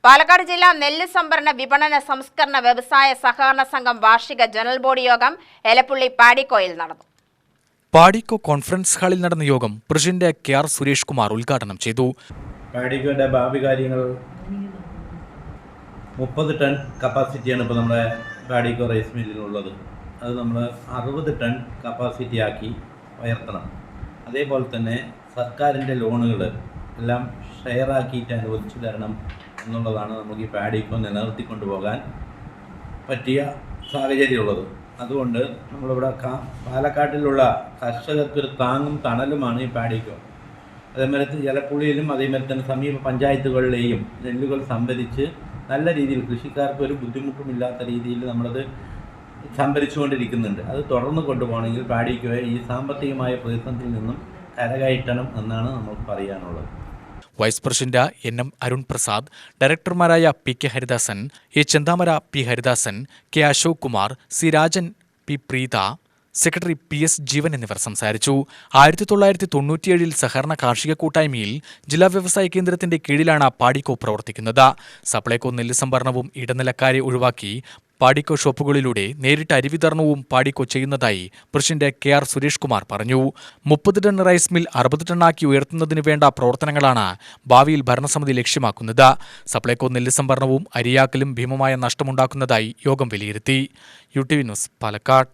പാലക്കാട് ജില്ലാ നെല്ല് സംഭരണ വിപണന സംസ്കരണ വ്യവസായ സഹകരണ സംഘം വാർഷിക ജനറൽ ബോഡി യോഗം എലപ്പുള്ളി പാടിക്കോയിൽ നടന്നു. പാടിക്കോ കോൺഫറൻസ് ഹാളിൽ നടന്ന യോഗം പ്രസിഡന്റ് കെ.ആർ. സുരേഷ് കുമാർ ഉദ്ഘാടനം ചെയ്തു. പാടിക്കോയുടെ ഭാവി കാര്യങ്ങൾ 30 ടൺ കപ്പാസിറ്റിയാണ് ഇപ്പോൾ നമ്മുടെ പാടിക്കോ റൈസ് മില്ലിനുള്ളത്. അത് നമ്മൾ 60 ടൺ കപ്പാസിറ്റി ആക്കി ഉയർത്തണം. അതേപോലെ തന്നെ സർക്കാരിൻ്റെ ലോണുകൾ എല്ലാം ഷെയറാക്കിയിട്ട് അനുവദിച്ചു തരണം എന്നുള്ളതാണ് നമുക്ക് ഈ പാടിക്കോ നിലനിർത്തിക്കൊണ്ടു പോകാൻ പറ്റിയ സാഹചര്യമുള്ളത്. അതുകൊണ്ട് നമ്മളിവിടെ പാലക്കാട്ടിലുള്ള കർഷകർക്കൊരു താങ്ങും തണലുമാണ് ഈ പാടിക്കോ. അതേമാതിരി എലപ്പുള്ളിയിലും അതേമാതിരി തന്നെ സമീപ പഞ്ചായത്തുകളിലെയും നെല്ലുകൾ സംഭരിച്ച് നല്ല രീതിയിൽ കൃഷിക്കാർക്ക് ഒരു ബുദ്ധിമുട്ടുമില്ലാത്ത രീതിയിൽ നമ്മളത് സംഭരിച്ചുകൊണ്ടിരിക്കുന്നുണ്ട്. അത് തുടർന്ന് കൊണ്ടുപോകണമെങ്കിൽ പാടിക്കോയെ ഈ സാമ്പത്തികമായ പ്രതിസന്ധിയിൽ നിന്നും കരകയറ്റണം എന്നാണ് നമുക്ക് പറയാനുള്ളത്. Vice president N M. Arun Prasad, ഡയറക്ടർമാരായ P K. Haridasan, A. Chenthamara, P. Haridasan, K. Ashok Kumar, C. Rajan, P. Preetha, secretary P S. Jeevan എന്നിവർ സംസാരിച്ചു. 1997 സഹകരണ കാർഷിക കൂട്ടായ്മയിൽ ജില്ലാ വ്യവസായ കേന്ദ്രത്തിന്റെ കീഴിലാണ് പാടിക്കോ പ്രവർത്തിക്കുന്നത്. സപ്ലൈകോ നെല്ല് സംഭരണവും ഇടനിലക്കാരെ ഒഴിവാക്കി പാടിക്കോ ഷോപ്പുകളിലൂടെ നേരിട്ട് അരി വിതരണവും പാടിക്കോ ചെയ്യുന്നതായി പ്രസിഡന്റ് കെ.ആർ. സുരേഷ് കുമാർ പറഞ്ഞു. 30 ടൺ റൈസ് മിൽ 60 ടണ്ണാക്കി ഉയർത്തുന്നതിന് വേണ്ട പ്രവർത്തനങ്ങളാണ് ഭാവിയിൽ ഭരണസമിതി ലക്ഷ്യമാക്കുന്നത്. സപ്ലൈകോ നെല്ല് സംഭരണവും അരിയാക്കലും ഭീമമായ നഷ്ടമുണ്ടാക്കുന്നതായി യോഗം വിലയിരുത്തി. UTV news, Palakkad.